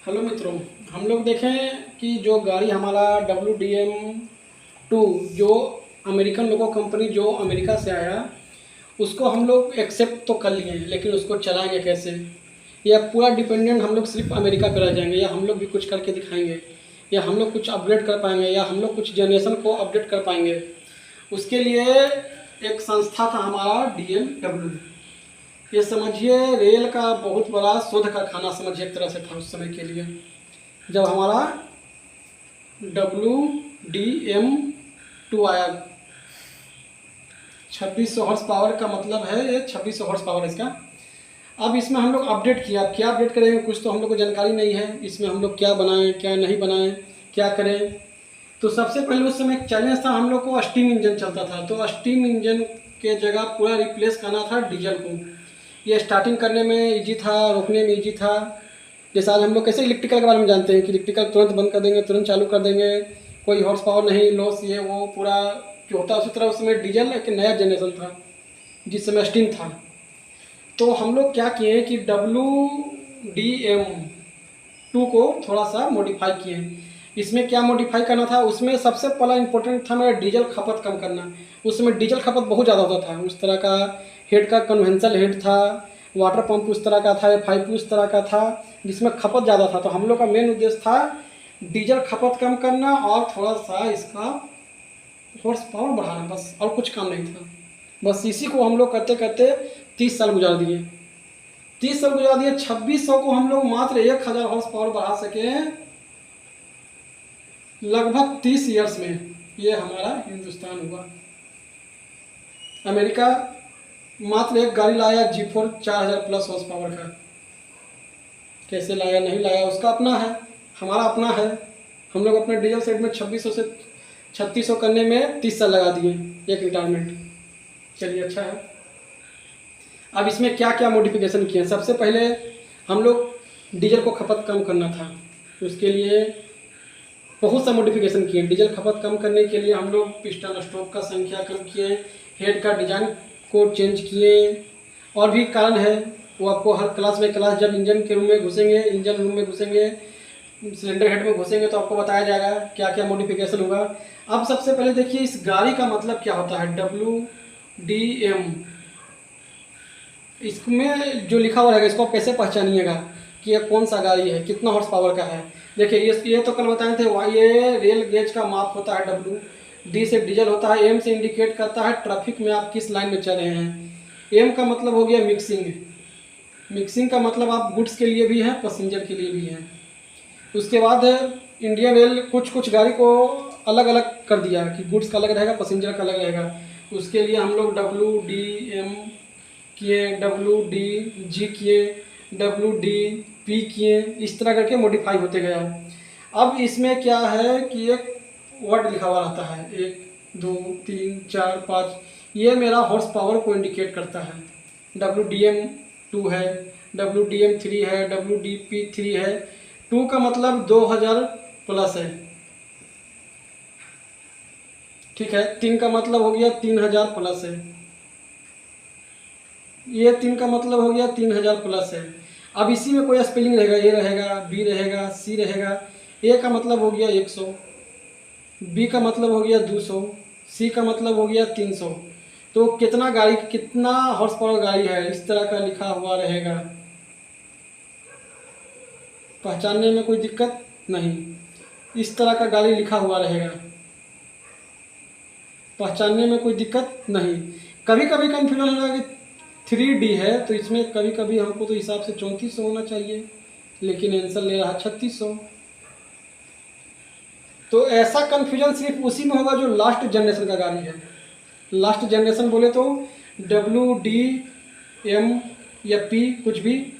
Hello मित्रों, हम लोग देखें कि जो गाड़ी हमारा WDM-2 जो अमेरिकन लोगो कंपनी जो अमेरिका से आया, उसको हम लोग एक्सेप्ट तो कर लिए हैं, लेकिन उसको चलाएंगे कैसे? या पूरा डिपेंडेंट हम लोग सिर्फ अमेरिका पर रह जाएंगे, या हम लोग भी कुछ करके दिखाएंगे, या हम लोग कुछ अपग्रेड कर पाएंगे, या हम लोग कुछ जनरेशन को अपडेट कर पाएंगे? उसके लिए एक संस्था था हमारा DMW। ये समझिए रेल का बहुत बड़ा शोध कारखाना समझिए एक तरह से था उस समय के लिए, जब हमारा WDM-2 आया। 2600 हॉर्स पावर का मतलब है, ये 2600 हॉर्स पावर इसका। अब इसमें हम लोग अपडेट किया। अब क्या अपडेट करेंगे, कुछ तो हम लोग को जानकारी नहीं है इसमें हम लोग क्या बनाएं क्या नहीं बनाएं, क्या करें। तो सबसे पहले उस समय एक चैलेंज था, हम लोग को स्टीम इंजन चलता था, तो स्टीम इंजन के जगह पूरा रिप्लेस करना था डीजल को। ये स्टार्टिंग करने में इजी था, रोकने में इजी था। जैसे आज हम लोग कैसे इलेक्ट्रिकल के बारे में जानते हैं कि इलेक्ट्रिकल तुरंत बंद कर देंगे, तुरंत चालू कर देंगे, कोई हॉर्स पावर नहीं लॉस, ये वो पूरा जो होता है। उसी तरह उस समय डीजल एक नया जनरेशन था जिस समय स्टीम था। तो हम लोग क्या किए कि WDM-2 को थोड़ा सा मॉडिफाई किए। इसमें क्या मॉडिफाई करना था, उसमें सबसे पहला इंपॉर्टेंट था मेरा डीजल खपत कम करना। उस समय डीजल खपत बहुत ज़्यादा होता था। उस तरह का हेड का कन्वेंशनल हेड था, वाटर पंप उस तरह का था, F5 उस तरह का था जिसमें खपत ज़्यादा था। तो हम लोग का मेन उद्देश्य था डीजल खपत कम करना और थोड़ा सा इसका हॉर्स पावर बढ़ाना, बस और कुछ काम नहीं था। बस इसी को हम लोग करते करते 30 साल गुजार दिए। 30 साल गुजार दिए, 2600 को हम लोग मात्र 1000 हॉर्स पावर बढ़ा सके लगभग 30 ईयर्स में। ये हमारा हिंदुस्तान हुआ। अमेरिका मात्र एक गाड़ी लाया G4 4000 प्लस हॉर्स पावर का। कैसे लाया नहीं लाया उसका अपना है, हमारा अपना है। हम लोग अपने डीजल सेट में 2600 से 3600 करने में 30 साल लगा दिए, एक रिटायरमेंट। चलिए अच्छा है। अब इसमें क्या क्या मॉडिफिकेशन किए? सबसे पहले हम लोग डीजल को खपत कम करना था, उसके लिए बहुत सा मॉडिफिकेशन किए। डीजल खपत कम करने के लिए हम लोग पिस्टन स्ट्रोक का संख्या कम किए, हेड का डिजाइन को चेंज किए। और भी कारण है, वो आपको हर क्लास में क्लास जब इंजन के रूम में घुसेंगे, इंजन रूम में घुसेंगे, सिलेंडर हेड में घुसेंगे तो आपको बताया जाएगा क्या क्या मॉडिफिकेशन होगा। अब सबसे पहले देखिए इस गाड़ी का मतलब क्या होता है WDM। इसमें जो लिखा हुआ रहेगा इसको आप कैसे पहचानिएगा कि ये कौन सा गाड़ी है, कितना हॉर्स पावर का है। देखिए ये तो कल बताए थे, ये रेल गेज का माप होता है। D से डीजल होता है, M से इंडिकेट करता है ट्रैफिक में आप किस लाइन में चल रहे हैं। M का मतलब हो गया मिक्सिंग। मिक्सिंग का मतलब आप गुड्स के लिए भी है, पैसेंजर के लिए भी है। उसके बाद इंडियन रेल कुछ गाड़ी को अलग अलग कर दिया कि गुड्स का अलग रहेगा, पैसेंजर का अलग रहेगा। उसके लिए हम लोग WDM किए, WDG किए, WDP किए, इस तरह करके मॉडिफाई होते गया। अब इसमें क्या है कि एक वर्ड लिखा हुआ रहता है, 1 2 3 4 5, ये मेरा हॉर्स पावर को इंडिकेट करता है। WDM-2 है, WDM-3 है, WDP-3 है। 2 का मतलब 2000 प्लस है, ठीक है। 3 का मतलब हो गया 3000 प्लस है, ये 3 का मतलब हो गया 3000 प्लस है। अब इसी में कोई स्पेलिंग रहेगा, A रहेगा, B रहेगा, C रहेगा। A का मतलब हो गया 100, B का मतलब हो गया 200, C का मतलब हो गया 300। तो कितना गाड़ी, कितना हॉर्स पावर गाड़ी है, इस तरह का लिखा हुआ रहेगा। पहचानने में कोई दिक्कत नहीं, इस तरह का गाड़ी लिखा हुआ रहेगा, पहचानने में कोई दिक्कत नहीं। कभी कभी कन्फ्यूजन होगा कि 3D है, तो इसमें कभी कभी हमको तो हिसाब से 3400 होना चाहिए, लेकिन आंसर ले रहा 3600। तो ऐसा कन्फ्यूजन सिर्फ उसी में होगा जो लास्ट जनरेशन का गाड़ी है। लास्ट जनरेशन बोले तो WDM या P कुछ भी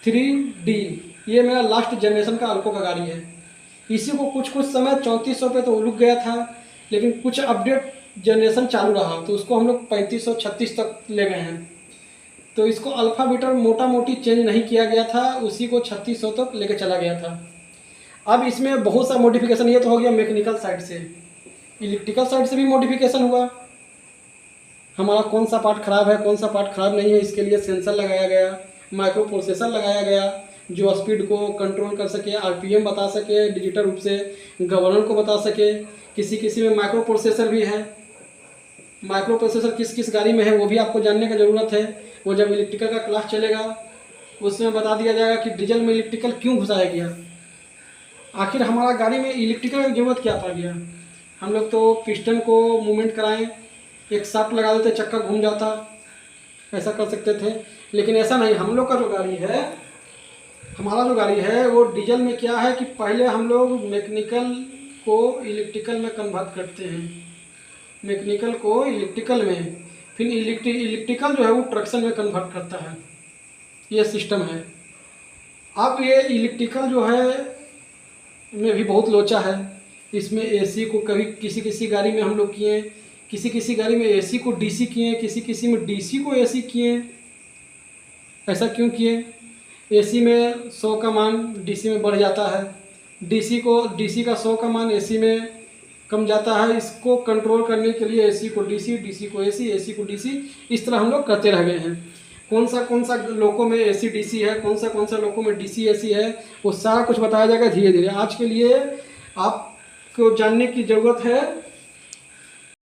3D, ये मेरा लास्ट जनरेशन का अल्को का गाड़ी है। इसी को कुछ समय 3400 पे तो रुक गया था, लेकिन कुछ अपडेट जनरेशन चालू रहा तो उसको हम लोग 3500 36 तक ले गए हैं। तो इसको अल्फा बीटा मोटा मोटी चेंज नहीं किया गया था, उसी को 3600 तक लेके चला गया था। अब इसमें बहुत सा मॉडिफिकेशन, ये तो हो गया मैकेनिकल साइड से। इलेक्ट्रिकल साइड से भी मॉडिफिकेशन हुआ। हमारा कौन सा पार्ट खराब है, कौन सा पार्ट खराब नहीं है, इसके लिए सेंसर लगाया गया, माइक्रो प्रोसेसर लगाया गया, जो स्पीड को कंट्रोल कर सके, आरपीएम बता सके, डिजिटल रूप से गवर्नर को बता सके। किसी किसी में माइक्रो प्रोसेसर भी है। माइक्रो प्रोसेसर किस किस गाड़ी में है वो भी आपको जानने का ज़रूरत है। वो जब इलेक्ट्रिकल का क्लास चलेगा उसमें बता दिया जाएगा कि डीजल में इलेक्ट्रिकल क्यों घुसाया गया, आखिर हमारा गाड़ी में इलेक्ट्रिकल की ज़रूरत क्या पड़ गया। हम लोग तो पिस्टन को मूवमेंट कराएं, एक शाफ्ट लगा देते, चक्का घूम जाता, ऐसा कर सकते थे। लेकिन ऐसा नहीं, हम लोग का जो गाड़ी है, हमारा जो गाड़ी है वो डीजल में क्या है कि पहले हम लोग मैकेनिकल को इलेक्ट्रिकल में कन्वर्ट करते हैं, मैकेनिकल को इलेक्ट्रिकल में, फिर इलेक्ट्रिकल जो है वो ट्रक्शन में कन्वर्ट करता है। ये सिस्टम है। अब ये इलेक्ट्रिकल जो है में भी बहुत लोचा है। इसमें एसी को कभी किसी किसी गाड़ी में हम लोग किए, किसी किसी गाड़ी में एसी को डीसी किए, किसी किसी में डीसी को एसी किए। ऐसा क्यों किए? एसी में 100 का मान डीसी में बढ़ जाता है, डीसी का 100 का मान एसी में कम जाता है। इसको कंट्रोल करने के लिए एसी को डीसी, डीसी को एसी, एसी को डीसी, इस तरह हम लोग करते रह गए हैं। कौन सा लोगों में एसी डीसी है, कौन सा लोगों में डीसी एसी है, वो सारा कुछ बताया जाएगा धीरे धीरे। आज के लिए आपको जानने की ज़रूरत है